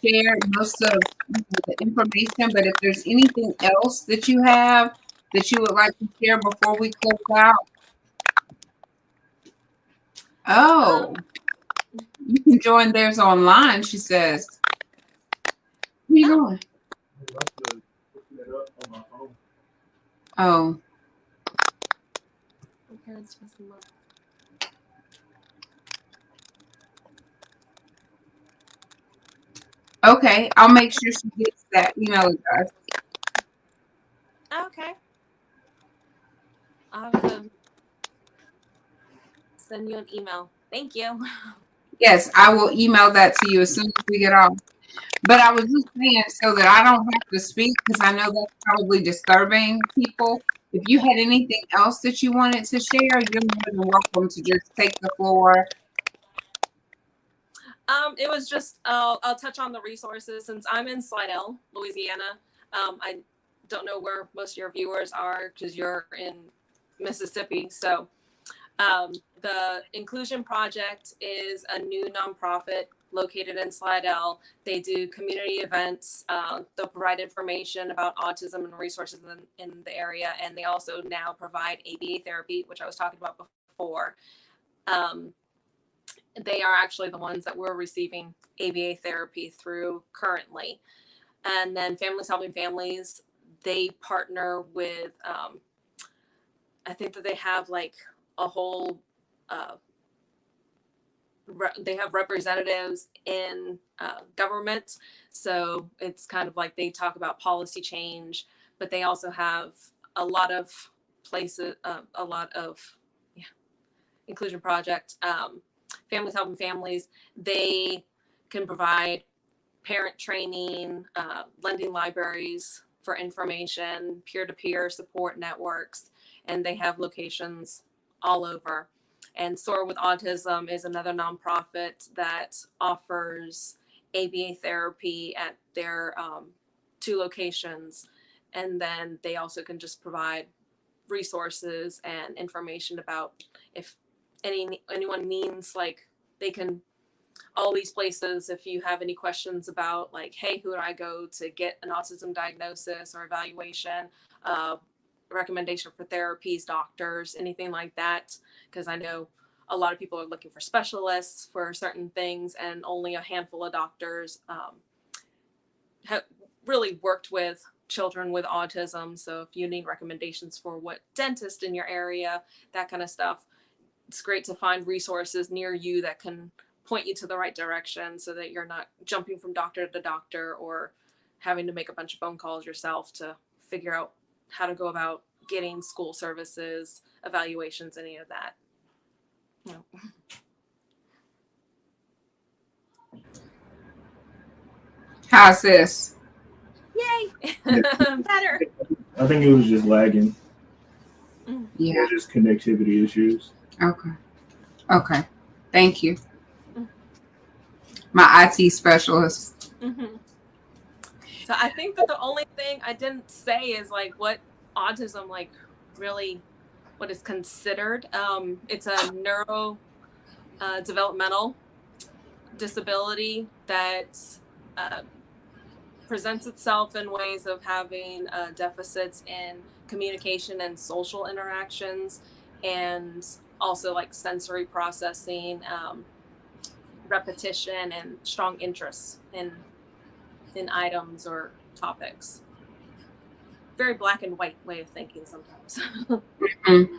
shared most of the information, but if there's anything else that you have that you would like to share before we close out. Oh, you can join theirs online, she says. Where you going? Oh. Okay, I'll make sure she gets that email address. Okay. I'll have to send you an email. Thank you. Yes, I will email that to you as soon as we get off. But I was just saying so that I don't have to speak, because I know that's probably disturbing people. If you had anything else that you wanted to share, you're more than welcome to just take the floor. It was just I'll touch on the resources since I'm in Slidell, Louisiana. I don't know where most of your viewers are because you're in Mississippi. So the Inclusion Project is a new nonprofit located in Slidell. They do community events. They'll provide information about autism and resources in the area. And they also now provide ABA therapy, which I was talking about before. They are actually the ones that we're receiving ABA therapy through currently. And then Families Helping Families, they partner with, I think that they have like a whole they have representatives in government, so it's kind of like they talk about policy change, but they also have a lot of places, a lot of inclusion project, families helping families. They can provide parent training, lending libraries for information, peer-to-peer support networks, and they have locations all over. And Soar with Autism is another nonprofit that offers ABA therapy at their 2 locations. And then they also can just provide resources and information about if anyone needs, like, they can, all these places, if you have any questions about, like, hey, who do I go to get an autism diagnosis or evaluation, recommendation for therapies, doctors, anything like that, because I know a lot of people are looking for specialists for certain things, and only a handful of doctors have really worked with children with autism. So if you need recommendations for what dentist in your area, that kind of stuff, it's great to find resources near you that can point you to the right direction, so that you're not jumping from doctor to doctor or having to make a bunch of phone calls yourself to figure out how to go about getting school services, evaluations, any of that. No. How's this? Yay! Better. I think it was just lagging. Yeah. Just connectivity issues. Okay. Okay. Thank you. My IT specialist. Mm-hmm. So I think that the only thing I didn't say is, like, what autism, like, really, what is considered. It's a neuro developmental disability that presents itself in ways of having deficits in communication and social interactions, and also like sensory processing, repetition, and strong interests in items or topics. Very black and white way of thinking sometimes. Mm-hmm.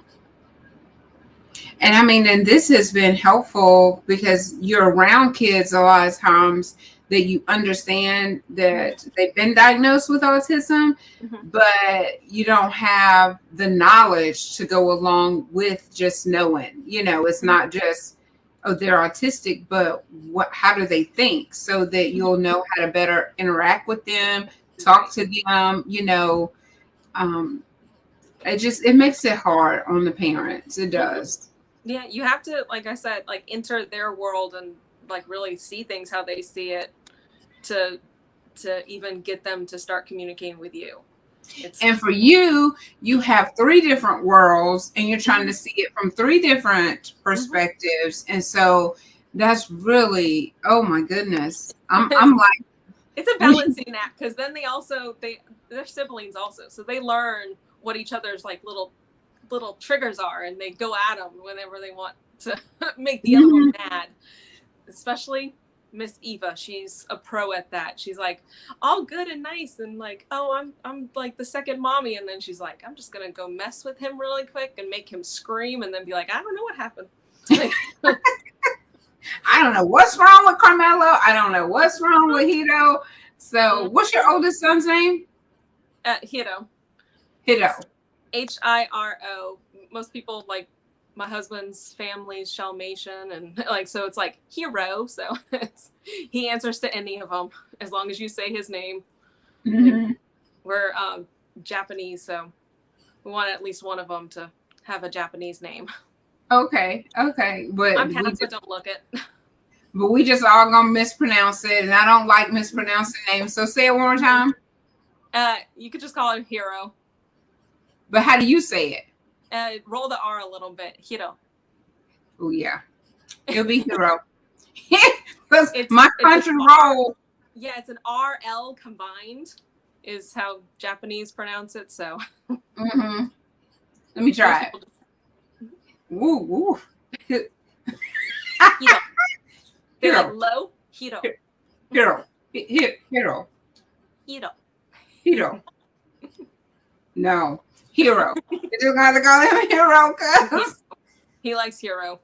And I mean, and this has been helpful because you're around kids a lot of times that you understand that they've been diagnosed with autism, but you don't have the knowledge to go along with just knowing, it's not just, oh, they're autistic, but how do they think, so that you'll know how to better interact with them, talk to them, it makes it hard on the parents. It does. Yeah, you have to, like I said, like, enter their world and, like, really see things how they see it to even get them to start communicating with you. And for you have 3 different worlds, and you're trying to see it from 3 different perspectives. And so that's really, oh my goodness. I'm like, it's a balancing act, because then they're siblings also, so they learn what each other's, like, little triggers are, and they go at them whenever they want to make the other one mad. Especially Miss Eva, she's a pro at that. She's like all good and nice, and like, oh, I'm like the second mommy, and then she's like, I'm just gonna go mess with him really quick and make him scream, and then be like, I don't know what happened. I don't know what's wrong with Carmelo. I don't know what's wrong with Hito. So what's your oldest son's name? Hito. Hiro. Hiro. Most people, like, my husband's family's Dalmatian, and like, so it's like Hero. So he answers to any of them as long as you say his name. Mm-hmm. We're Japanese, so we want at least one of them to have a Japanese name. Okay. But I'm half, but don't look it. But we just all gonna mispronounce it, and I don't like mispronouncing names. So say it one more time. You could just call him Hero. But how do you say it? Roll the R a little bit. Hiro. Oh yeah, it'll be Hiro. Because my country roll. Yeah, it's an RL combined, is how Japanese pronounce it. So. Mm-hmm. Let me try it. Woo woo. Hiro. They're like low. Hiro. Hiro. No. Hero. You just gotta call him Hero, cuz. He likes Hero.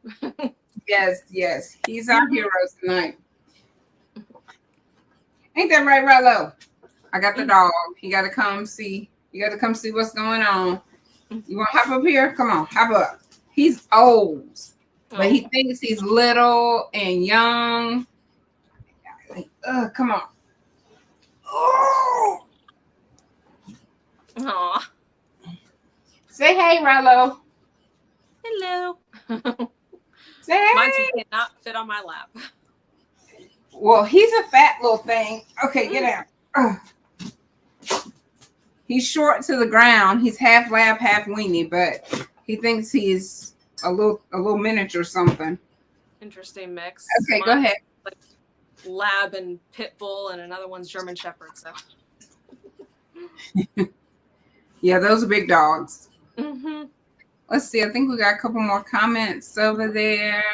Yes, yes. He's our hero tonight. Ain't that right, Rallo? I got the dog. You got to come see. You got to come see what's going on. You want to hop up here? Come on, hop up. He's old, but he thinks he's little and young. Come on. Oh. Aw. Say hey, Rallo. Hello. Say hey. Mine cannot fit on my lap. Well, he's a fat little thing. Okay, get out. He's short to the ground. He's half lab, half weenie, but he thinks he's a little miniature something. Interesting mix. Okay, go ahead. Like lab and pit bull, and another one's German Shepherd. So. Yeah, those are big dogs. Mm-hmm. Let's see. I think we got a couple more comments over there.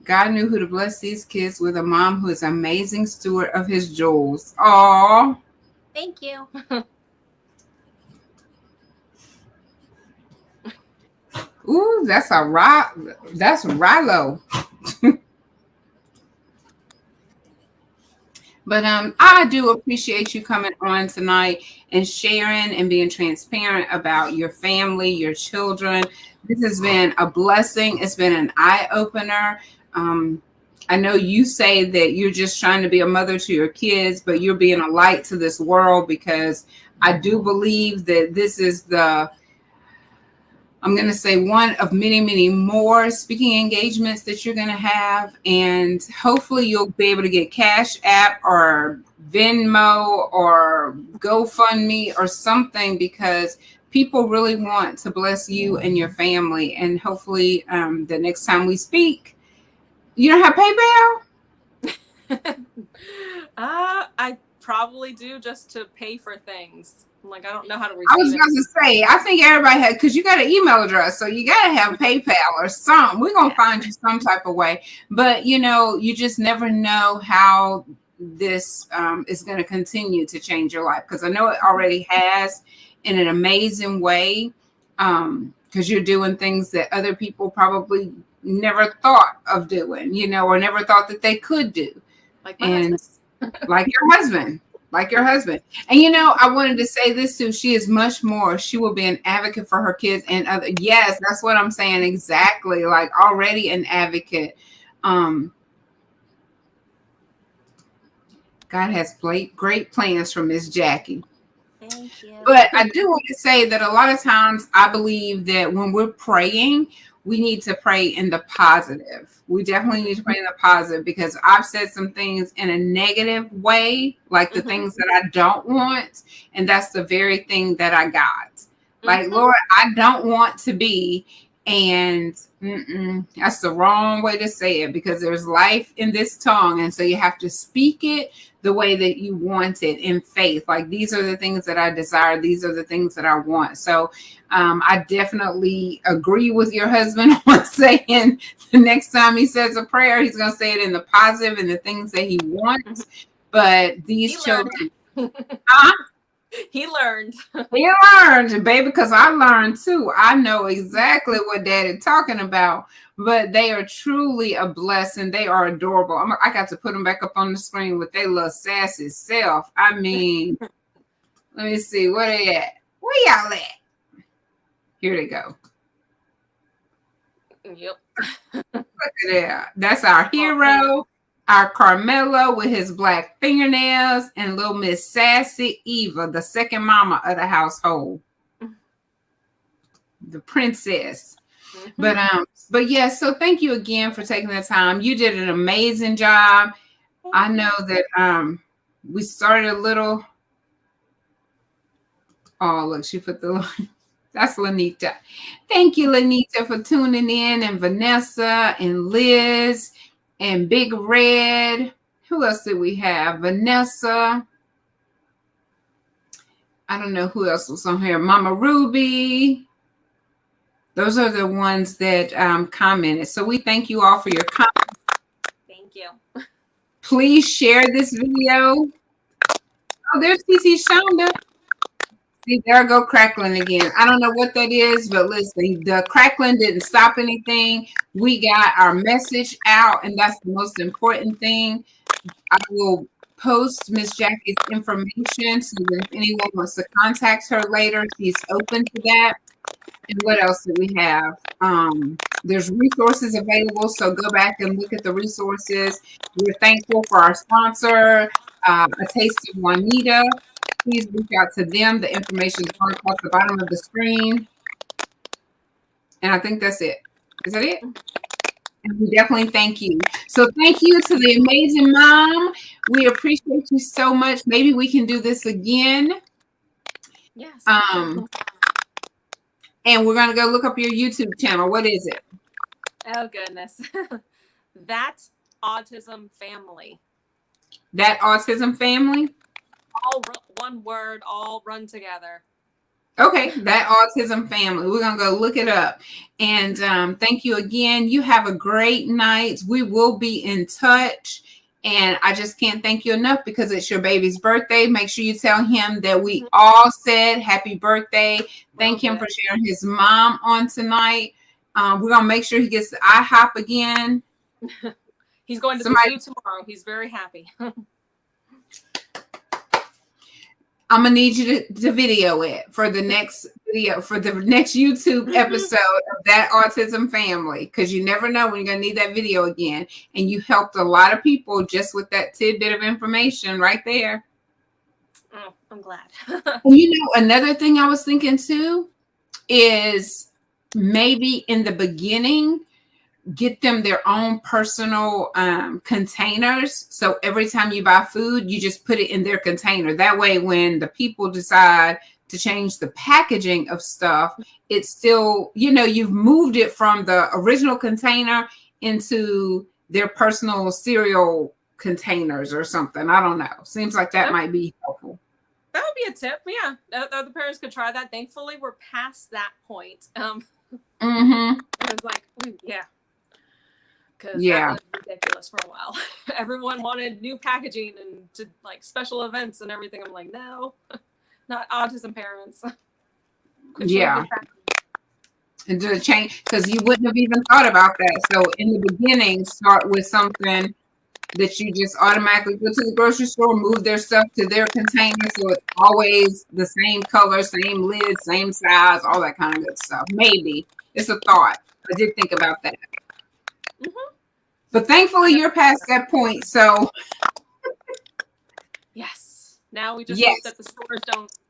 God knew who to bless these kids with a mom who is an amazing steward of his jewels. Aw. Thank you. Ooh, that's Rilo. But I do appreciate you coming on tonight and sharing and being transparent about your family, your children. This has been a blessing. It's been an eye-opener. I know you say that you're just trying to be a mother to your kids, but you're being a light to this world, because I do believe that this is I'm going to say one of many, many more speaking engagements that you're going to have. And hopefully you'll be able to get Cashapp or Venmo or GoFundMe or something, because people really want to bless you and your family. And hopefully the next time we speak, you don't have PayPal? I probably do, just to pay for things. Like, I don't know how to receive I was going to say, I think everybody had, because you got an email address, so you got to have PayPal or something. We're going to find you some type of way. But, you just never know how this is going to continue to change your life, because I know it already has in an amazing way, because you're doing things that other people probably never thought of doing, or never thought that they could do. Like my husband. Like your husband. Like your husband. And I wanted to say this too. She is much more. She will be an advocate for her kids and other. Yes, that's what I'm saying. Exactly. Like already an advocate. God has great plans for Miss Jackie. Thank you. But I do want to say that a lot of times I believe that when we're praying, we need to pray in the positive. We definitely need to pray in the positive, because I've said some things in a negative way, like the things that I don't want. And that's the very thing that I got. Like, Lord, I don't want to be. And that's the wrong way to say it, because there's life in this tongue. And so you have to speak it the way that you want it in faith. Like, these are the things that I desire. These are the things that I want. So I definitely agree with your husband on saying the next time he says a prayer, he's going to say it in the positive and the things that he wants. But these children, He learned. He learned, baby, because I learned too. I know exactly what Daddy's talking about. But they are truly a blessing. They are adorable. I got to put them back up on the screen with their little sassy self. I mean, let me see. Where they at? Where y'all at? Here they go. Yep. Look at that. That's our hero. Our Carmelo with his black fingernails, and little Miss Sassy Eva, the second mama of the household, the princess. But yeah, so thank you again for taking the time. You did an amazing job. I know that we started a little. Oh, look, she put the. That's Lanita. Thank you, Lanita, for tuning in, and Vanessa and Liz. And Big Red. Who else did we have? Vanessa. I don't know who else was on here. Mama Ruby. Those are the ones that commented. So we thank you all for your comments. Thank you. Please share this video. Oh, there's TT Shonda. See, there I go crackling again. I don't know what that is, but listen, the crackling didn't stop anything. We got our message out, and that's the most important thing. I will post Miss Jackie's information so that if anyone wants to contact her later, she's open to that. And what else do we have? There's resources available, so go back and look at the resources. We're thankful for our sponsor, A Taste of Juanita. Please reach out to them. The information is on across the bottom of the screen. And I think that's it. Is that it? And we definitely thank you. So thank you to the amazing mom. We appreciate you so much. Maybe we can do this again. Yes. And we're going to go look up your YouTube channel. What is it? Oh, goodness. That Autism Family. That Autism Family? All one word, all run together. Okay, That Autism Family. We're going to go look it up. And thank you again. You have a great night. We will be in touch. And I just can't thank you enough because it's your baby's birthday. Make sure you tell him that we all said happy birthday. Thank him for sharing his mom on tonight. We're going to make sure he gets the IHOP again. He's going to the zoo tomorrow. He's very happy. I'm going to need you to video it for the next video, for the next YouTube episode of That Autism Family, because you never know when you're going to need that video again. And you helped a lot of people just with that tidbit of information right there. Oh, I'm glad. Another thing I was thinking too is maybe in the beginning, get them their own personal containers. So every time you buy food, you just put it in their container. That way, when the people decide to change the packaging of stuff, it's still, you've moved it from the original container into their personal cereal containers or something. I don't know. Seems like that might be helpful. That would be a tip. Yeah. The parents could try that. Thankfully, we're past that point. It was like, yeah. Because that was ridiculous for a while. Everyone wanted new packaging and to like special events and everything. I'm like, no, not autism parents. Yeah. And to change, because you wouldn't have even thought about that. So in the beginning, start with something that you just automatically go to the grocery store, move their stuff to their container. So it's always the same color, same lid, same size, all that kind of good stuff. Maybe it's a thought. I did think about that. But thankfully, you're past that point. So, yes. Now we just hope that the stores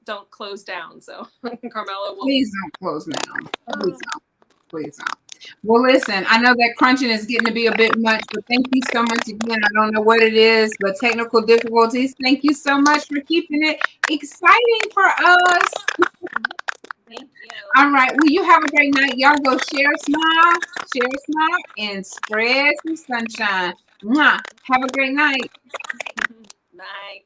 don't close down. So, Carmela will. Please don't close down. Please don't. Please don't. Well, listen, I know that crunching is getting to be a bit much, but thank you so much again. I don't know what it is, but technical difficulties. Thank you so much for keeping it exciting for us. Thank you. All right. Well, you have a great night. Y'all go share, smile, and spread some sunshine. Mwah. Have a great night. Bye.